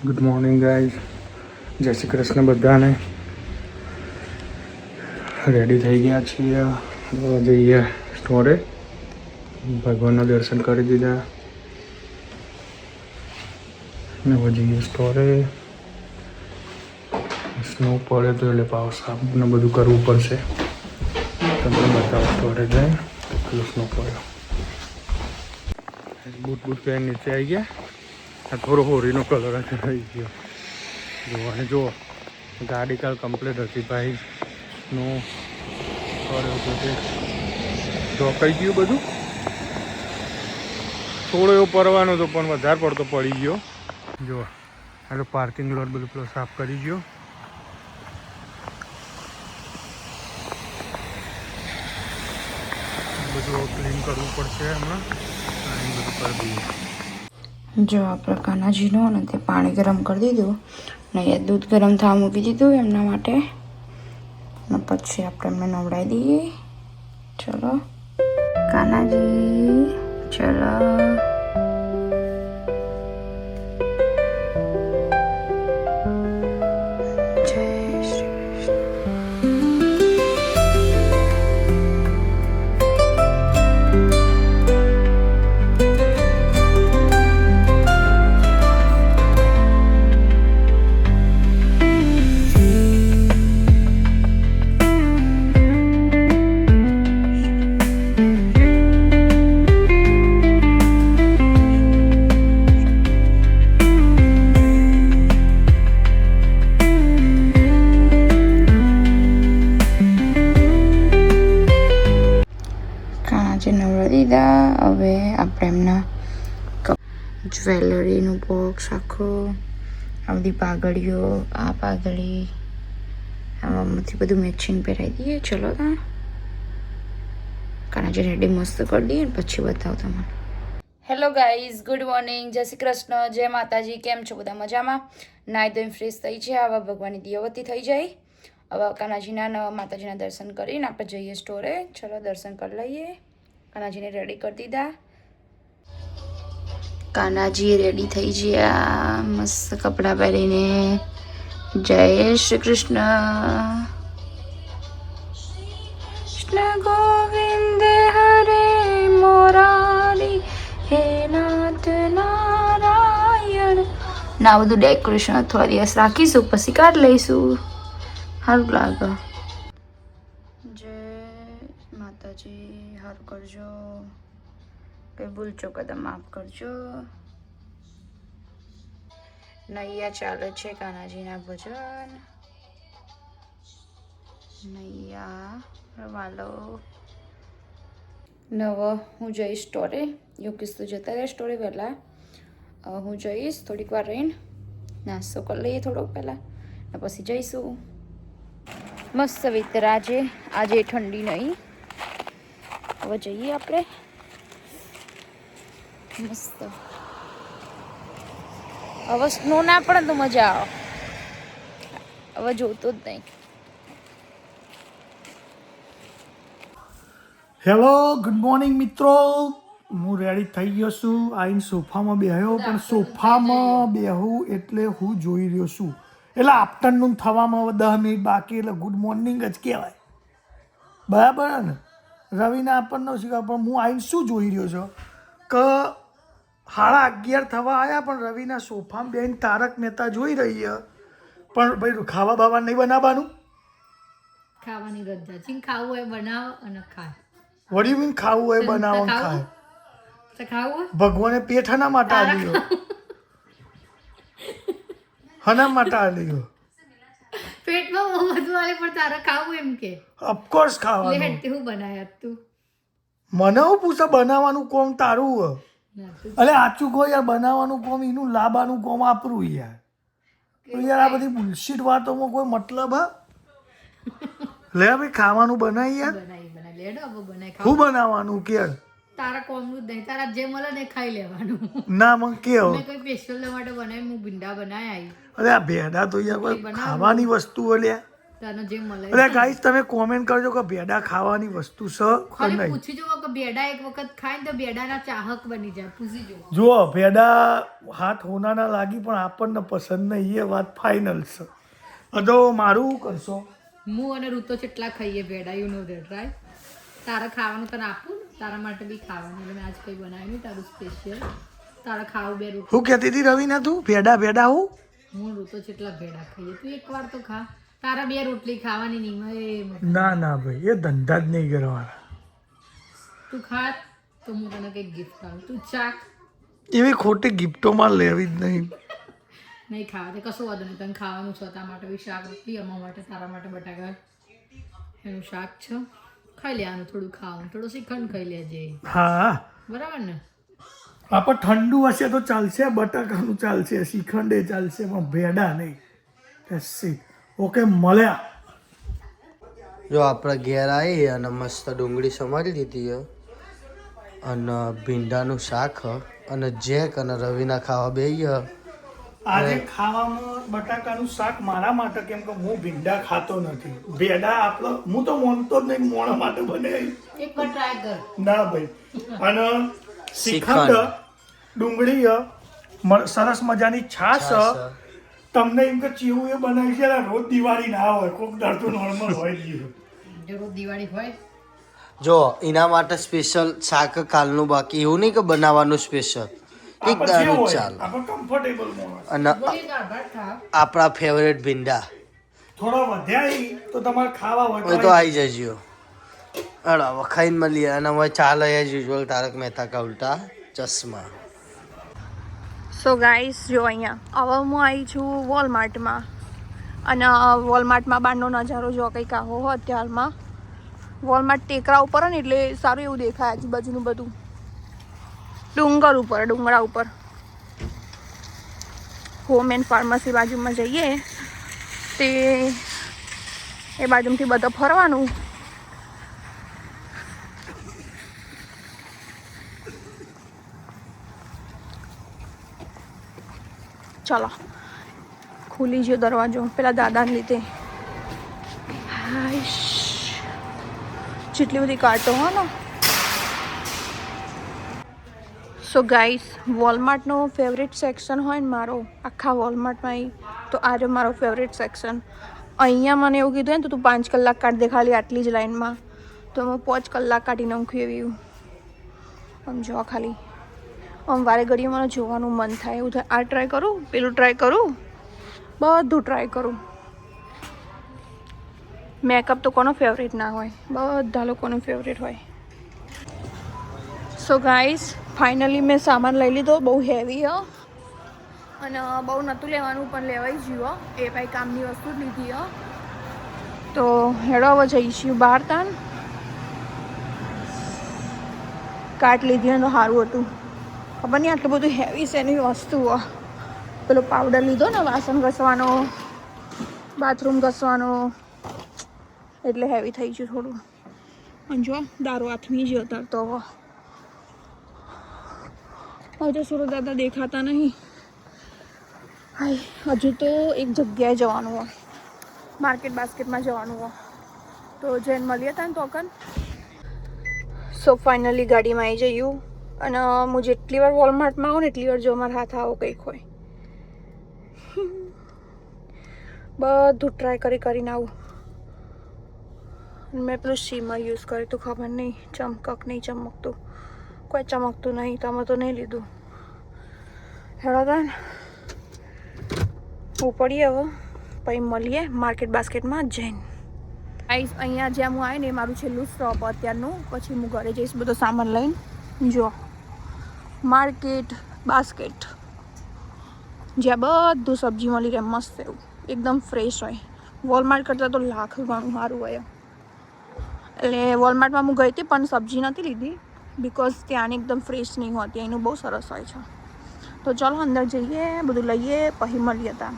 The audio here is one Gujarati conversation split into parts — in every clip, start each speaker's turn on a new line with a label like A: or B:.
A: ગુડ મોર્નિંગ ગાઈઝ, જય શ્રી કૃષ્ણ બધાને. રેડી થઈ ગયા છીએ, જઈએ સ્ટોરે. ભગવાનના દર્શન કરી દીધા ને હવે જઈએ સ્ટોરે. સ્નો પડે તો એટલે પાવ સાફ ને બધું કરવું પડશે. તમને બતાવો સ્ટોરે જઈને કેટલો સ્નો પડ્યો. બૂટ પહેરી નીચે આવી ગયા. આ થોડો હોરીનો કલર થઈ ગયો. જોવાને જુઓ, ગાડી કાલ કમ્પ્લીટ હતી ભાઈ. નો કર્યો તો તે ઢોકાઈ ગયું બધું. થોડો એવો પડવાનો હતો પણ વધારે પડતો પડી ગયો. જુઓ, આ પાર્કિંગ લોટ બધું પેલો સાફ કરી ગયો. બધું ક્લીન કરવું પડશે હમણાં. બધું કરી દઈએ.
B: જો આપણે કાનાજીનો અને તે પાણી ગરમ કરી દીધું ને એ દૂધ ગરમ થવા મૂકી દીધું એમના માટે. અને પછી આપણે એમને નવડાવી દઈએ. ચલો કાનાજી, ચલો. જય શ્રી નવડા દીધા. હવે આપણે એમના જ્વેલરીનું બોક્સ આખું, આ બધી પાઘડીઓ, આ પાઘડી, આમાંથી બધું મેચિંગ પહેરાવી દઈએ. ચલો તા કાનાજી રેડી મસ્ત કરી દઈએ ને પછી બતાવો તમને. હેલો ગાઈઝ, ગુડ મોર્નિંગ, જય શ્રી કૃષ્ણ, જય માતાજી. કેમ છો બધા? મજામાં? નાહી ધોઈને ફ્રેશ થઈ છે. હવે ભગવાનની દિયાવતી થઈ જાય. હવે કાનાજીના માતાજીના દર્શન કરીને આપણે જઈએ સ્ટોરે. ચલો દર્શન કરી લઈએ. કાનાજીને રેડી કરી દીધા. કાનાજી રેડી થઈ ગયા મસ્ત કપડાં પહેરીને. જય શ્રી કૃષ્ણ. કૃષ્ણ ગોવિંદ હરે મોરારી હે નાથ નારાયણ. ના બધું ડેકોરેશન થોડા દિવસ રાખીશું પછી કાઢ લઈશું. સારું લાગે. જય માતાજી. સારું કરજો, કઈ ભૂલ ચોકદમ માફ કરજો. નૈયા ચાલે છે કાનાજીના ભજન. નૈયા વાલો. નવો હું જઈશ સ્ટોરે. યોગેશ તો જતા રહે સ્ટોરે પહેલાં. હું જઈશ થોડીક વાર રહીને, નાસ્તો કરી લઈએ થોડોક પહેલાં ને પછી જઈશું. મસ્ત વેતર આજે ઠંડી નહીં. હવે જઈએ આપણે મસ્ત. હવે સ્નો ના પડે તો મજા આવે. હવે જોતો જ નહીં.
C: હેલો, ગુડ મોર્નિંગ મિત્રો. હું રેડી થઈ ગયો છું. આવીને સોફામાં બેહ્યો, પણ સોફામાં બેહું એટલે હું જોઈ રહ્યો છું. એટલે આફ્ટરનૂન થવામાં હવે 10 મિનિટ બાકી, એટલે ગુડ મોર્નિંગ જ કહેવાય. બરાબર ને? રવિના આપણને શીખવા, પણ હું આવીને શું જોઈ રહ્યો છું કે 11:30 થવા આવ્યા પણ રવિના સોફામાં બેહીને તારક મહેતા જોઈ રહી છે. પણ ભાઈ ખાવા બાવા નહીં બનાવવાનું.
D: ખાવાની રજા છે. ખાવું હોય બનાવો અને ખાય.
C: વળી મીન ખાવું હોય બનાવો ને ખાય.
D: તો ખાવું
C: ભગવાને પેટ હના માટે આલ્યો, હના માટે આલ્યો.
D: પેટમાં બહુ બધું આવે પણ તારે ખાવું એમ કે
C: ઓફકોર્સ ખાવાનું.
D: લે હું બનાયા તું
C: મને હું પૂછે બનાવવાનું કોમ તારું હ. અરે આચું કહો યાર, બનાવવાનું કોમ એનું, લાવવાનું કોમ આપણું યાર. તો યાર આ બધી બુલશીટ વાતોમાં કોઈ મતલબ હ? લે ભાઈ ખાવાનું બનાવી યાર.
D: બનાવી લેડો હવે બનાવી
C: શું બનાવવાનું કે
D: તારા કોમનું જ નહીં, તારા જે મળે ને ખાઈ લેવાનું.
C: ના મને કેવો
D: મેં કોઈ સ્પેશિયલ માટે બનાવી, હું ભીંડા બનાવી.
C: અરે આ ભેડા તો યાર કોઈ ખાવાની વસ્તુ લ્યા.
D: તને જે મળે
C: એટલે ગાઈસ તમે કોમેન્ટ કરજો કે ભેડા ખાવાની વસ્તુ છે કે
D: ખાલી
C: નહીં.
D: પૂછી જુઓ કે બેડા એક વખત ખાય ને તો બેડાના ચાહક બની જાય. પૂછી જુઓ.
C: જુઓ ભેડા હાથ હોનાના લાગી પણ આપણને પસંદ નહીં, એ વાત ફાઇનલ છે. તો મારું કરશો.
D: હું અને ઋતો જેટલા ખાઈએ ભેડા, યુ નો ધેટ રાઈટ. તારે ખાવાનું તને આપું ને, તારા માટે બી ખાવાનું. એટલે મેં આજ કંઈ બનાવ્યું નહીં તારું સ્પેશિયલ. તારે ખાવું બે રોટલી.
C: હું કહેતી હતી રવિના તું ભેડા હું
D: હું ઋતો જેટલા ભેડા ખાઈએ તું એકવાર તો ખા. તારા બે રોટલી ખાવાની નહીં મળે.
C: ના ભાઈ એ ધંધા જ નહીં કરવાના.
D: તું ખા તો હું તને કંઈક ગિફ્ટ આપું. તું ચાક
C: એવી ખોટી ગિફ્ટોમાં લેવી જ નહીં.
D: નહીં ખાવા તે કશું વાંધો નહીં. તને ખાવાનું છે તારા માટે બી શાક રોટલી, અમારા માટે તારા માટે બટાકા એનું શાક છે. ખાઈ લેવાનું, થોડું ખાવાનું, થોડું શ્રીખંડ ખાઈ લેજે.
C: હા
D: બરાબર ને?
C: આપણે ઠંડુ હશે તો ચાલશે, બટાકાનું ચાલશે, શ્રીખંડ એ ચાલશે, પણ ભેડા નહીં. ઓકે મળ્યા.
E: જો આપણે ઘેર આવી અને મસ્ત ડુંગળી સમારી દીધી અને ભીંડાનું શાક અને જેક અને રવિના ખાવા બેહી.
C: આજે ખાવામાં બટાકાનું શાક મારા માટે, કેમ કે હું ભીંડા ખાતો નથી. ભેડા આપણો હું તો મોનતો જ નહીં, મોણા માટે બને
D: એકવાર ટ્રાય કર.
C: ના ભાઈ. અને શ્રીખંડ, ડુંગળી, સરસ મજાની છાશ. તમને એમ કે ચીવું એ બનાવી છે, રોજ દિવાળી ના હોય, કોક દર તો નોર્મલ હોય જ.
D: રોજ દિવાળી હોય.
E: જો એના માટે સ્પેશિયલ શાક કાલનું બાકી, એવું નહીં કે બનાવવાનું સ્પેશિયલ, એક દારૂ જ ચાલે.
C: આપણે કમ્ફર્ટેબલ મોણસ.
E: અને
D: બોલી દાળ ભાત ખા.
E: આપણા ફેવરેટ ભીંડા
C: થોડા વધ્યા તો તમારે ખાવા હોય
E: હોય તો આવી જજો. હવે ખાઈને મળીએ. અને હવે ચાલે એઝ યુઝ્યુઅલ તારક મહેતા કા ઉલ્ટા ચશ્મા.
B: સો ગાઈસ જો અહીંયા હવે હું આવી છું વોલમાર્ટમાં. અને વોલમાર્ટમાં બહારનો નજારો જો કંઈક આવો હોય અત્યારમાં. વોલમાર્ટ ટેકરા ઉપર ને એટલે સારું એવું દેખાય આજુબાજુનું બધું. ડુંગરા ઉપર હોમ એન્ડ ફાર્મસી બાજુમાં જઈએ તે એ બાજુથી બધા ફરવાનું. ચલો ખુલી ગયો દરવાજો પેલા દાદાને લીધે. હાઈશ જેટલી બધી કાંટો હો ને. સો ગાઈસ વોલમાર્ટનો ફેવરેટ સેક્શન હોય ને મારો આખા વોલમાર્ટમાં તો આ મારો ફેવરેટ સેક્શન. અહીંયા મને એવું કીધું ને તો તું 5 કલાક કાઢી દે ખાલી આટલી જ લાઈનમાં, તો હું 5 કલાક કાઢી નાખું એવી. આમ જો ખાલી આમ વારે ઘડીએ મને જોવાનું મન થાય એવું થાય. આ ટ્રાય કરું, પેલું ટ્રાય કરું, બધું ટ્રાય કરું. મેકઅપ તો કોનો ફેવરેટ ના હોય, બધા લોકોનું ફેવરેટ હોય. સો ગાઈસ ફાઇનલી મેં સામાન લઈ લીધો. બહુ હેવી હ અને બહુ નહોતું લેવાનું પણ લેવાઈ ગયું. એ ભાઈ કામની વસ્તુ જ લીધી હ. તો હેડો હવે જઈશું બહાર. તાન કાર્ટ લીધી તો સારું હતું. ખબર નહીં આટલું બધું હેવી છે એની વસ્તુ. પેલો પાવડર લીધો ને વાસણ ઘસવાનો, બાથરૂમ ઘસવાનો, એટલે હેવી થઈ ગયું થોડું. અને જો દારૂ હાથમી ગયો તાર તો હવે તો સુરત દાદા દેખાતા નહીં. હાય હજુ તો એક જગ્યાએ જવાનું હોય, માર્કેટ બાસ્કેટમાં જવાનું હોય, તો જઈને મળીએ હતા ને તોકન. સો ફાઇનલી ગાડીમાં આવી જયું. અને હું જેટલી વાર વોલમાર્ટમાં આવું ને એટલી વાર જો મારા હાથ આવો કંઈક હોય. બધું ટ્રાય કરીને આવું. મેં પેલું શીમર યુઝ કર્યું તો ખબર નહીં ચમકક નહીં ચમકતું, કોઈ ચમકતું નહીં. તમે તો નહીં લીધું. હેડો તાન ઉપડીએ હવે, પછી મળીએ માર્કેટ બાસ્કેટમાં જઈને. અહીંયા જ્યાં હું આવી ને એ મારું છેલ્લું સ્ટોપ અત્યારનું. પછી હું ઘરે જઈશ બધો સામાન લઈને. જો માર્કેટ બાસ્કેટ જ્યાં બધું સબ્જી મળી રહે મસ્ત એવું એકદમ ફ્રેશ હોય. વોલમાર્ટ કરતાં તો લાખ ઘણું સારું હોય. એટલે વોલમાર્ટમાં હું ગઈ હતી પણ સબ્જી નથી લીધી બિકોઝ ત્યાંની એકદમ ફ્રેશ નહીં હોતી, એનું બહુ સરસ હોય છે. તો ચાલો અંદર જઈએ, બધું લઈએ, પછી મળીએ ત્યાં.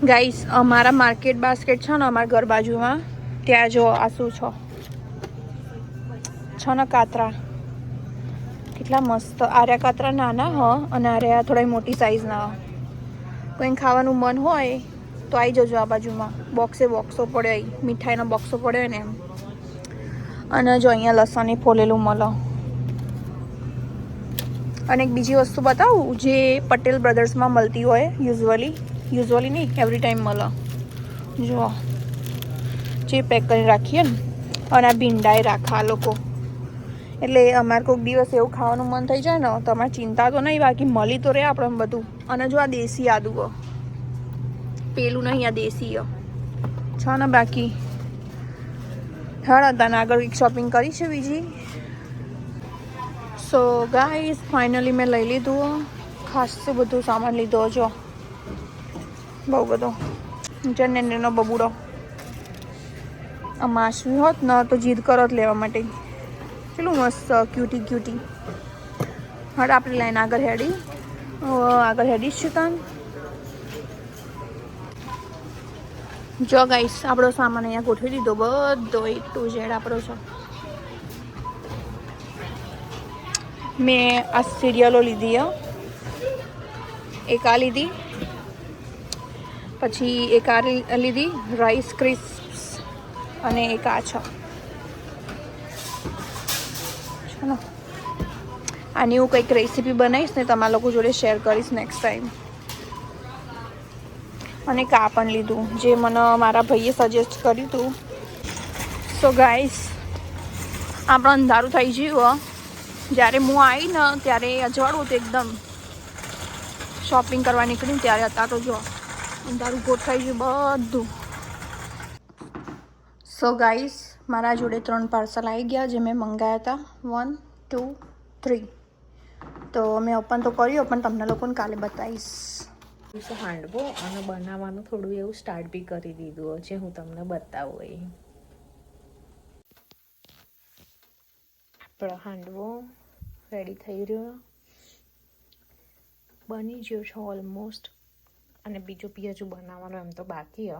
B: ગાઈસ અમારા માર્કેટ બાસ્કેટ છે ને અમારા ઘર બાજુમાં, ત્યાં જો આ શું છે ને કાતરા કેટલા મસ્ત. આર્યા કાતરા નાના હ અને આર્યા થોડા મોટી સાઈઝના. કોઈને ખાવાનું મન હોય તો આવી જજો આ બાજુમાં. બોક્સો પડ્યો અહીં, મીઠાઈનો બોક્સો પડ્યો ને એમ. અને જો અહીંયા લસણ ફોલેલું મળે. અને એક બીજી વસ્તુ બતાવું જે પટેલ બ્રધર્સમાં મળતી હોય યુઝ્યુઅલી નહીં, એવરી ટાઈમ મળે. જો જે પેક કરી રાખીએ ને, અને આ ભીંડાએ રાખા આ લોકો. એટલે અમારે કોઈક દિવસ એવું ખાવાનું મન થઈ જાય ને તો અમારે ચિંતા તો નહીં, બાકી મળી તો રહે આપણે બધું. અને જો આ દેશી આદુ પેલું નહીં, આ દેશી છે ને. બાકી હા તને આગળ એક શોપિંગ કરી છે બીજી. સો ગાઈસ ફાઇનલી મેં લઈ લીધું, ખાસું બધું સામાન લીધો. જો બહુ બધો જનેનો બબુડો. આ માસવી હોત ને તો જીદ કરત લેવા માટે. કેટલું મસ્ત ક્યુટી. હટ આપણી લાઈન આગળ હેડી જ છે તાન. જો ગાઈસ આપણો સામાન અહીંયા ગોઠવી દીધો બધો A to Z આપણો છે. મેં આ સિરિયલો લીધી એક આ લીધી, પછી એક આ લીધી રાઈસ ક્રિસ્પ્સ, અને એક આ છે. ચલો આની હું કંઈક રેસીપી બનાવીશ ને તમારા લોકો જોડે શેર કરીશ નેક્સ્ટ ટાઈમ. અને કા પણ લીધું જે મને મારા ભાઈએ સજેસ્ટ કર્યું હતું. સો ગાઈસ આપણે અંધારું થઈ ગયું. જ્યારે હું આવી ને ત્યારે અજવાળું હતું એકદમ. શોપિંગ કરવા નીકળીને ત્યારે હતા તો જો અંધારું ગોઠવાઈ ગયું બધું. સો ગાઈસ મારા જોડે 3 પાર્સલ આવી ગયા જે મેં મંગાવ્યા હતા. 1 2 3. તો મેં ઓપન તો કર્યું પણ તમને લોકોને કાલે બતાવીશ.
F: હાંડવો અને બનાવવાનું થોડું એવું સ્ટાર્ટ બી કરી દીધું છે, હું તમને બતાવું. એ આપણો હાંડવો રેડી થઈ રહ્યો, બની ગયો છે ઓલમોસ્ટ. અને બીજો બી હજુ બનાવવાનો એમ તો બાકી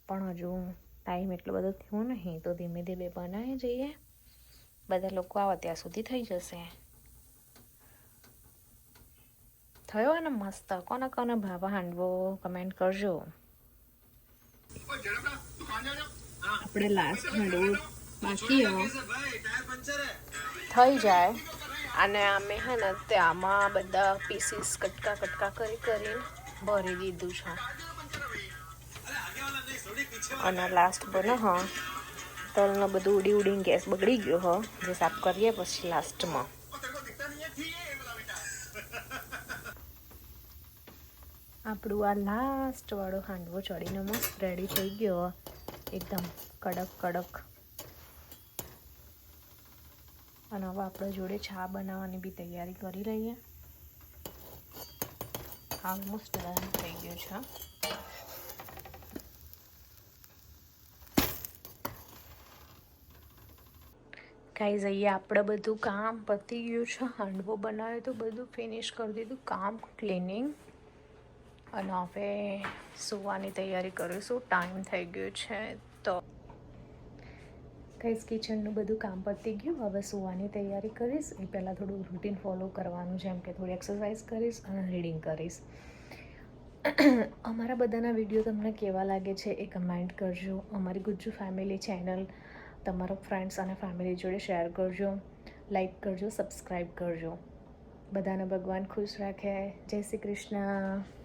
F: પણ હજુ ટાઈમ એટલો બધો થયો નહીં, તો ધીમે ધીમે બનાવી જઈએ. બધા લોકો આવે ત્યાં સુધી થઈ જશે. થયો ને મસ્ત. કોને કોને ભાવે હાંડવો કમેન્ટ કરજો. આપણે લાસ્ટ હાંડવો બાકી થઈ જાય. અને અમે હે ને ત્યાંમાં બધા પીસીસ કટકા કરીને ભરી દીધું છે. અને લાસ્ટ બને તલને બધું ઉડીને ગેસ બગડી ગયો જે સાફ કરીએ પછી લાસ્ટમાં. આપણું આ લાસ્ટ વાળો હાંડવો ચડીને મસ્ત રેડી થઈ ગયો, એકદમ કડક. અને હવે આપણે જોડે ચા બનાવવાની બી તૈયારી કરી લઈએ. ઓલમોસ્ટ ડન થઈ ગયું છે. ગાઈઝ અહીંયા આપણે બધું કામ પતી ગયું છે. હાંડવો બનાવ્યો તો બધું ફિનિશ કરી દીધું કામ, ક્લિનિંગ. અને હવે સૂવાની તૈયારી કરીશું. ટાઈમ થઈ ગયો છે તો ગાઈઝ કિચનનું બધું કામ પતી ગયું. હવે સૂવાની તૈયારી કરીશ. એ પહેલાં થોડું રૂટીન ફોલો કરવાનું, જેમ કે થોડી એક્સરસાઇઝ કરીશ અને રીડિંગ કરીશ. અમારા બધાના વિડીયો તમને કેવા લાગે છે એ કમેન્ટ કરજો. અમારી ગુજ્જુ ફેમિલી ચેનલ તમારા ફ્રેન્ડ્સ અને ફેમિલી જોડે શેર કરજો, લાઈક કરજો, સબસ્ક્રાઈબ કરજો. બધાને ભગવાન ખુશ રાખે. જય શ્રી કૃષ્ણ.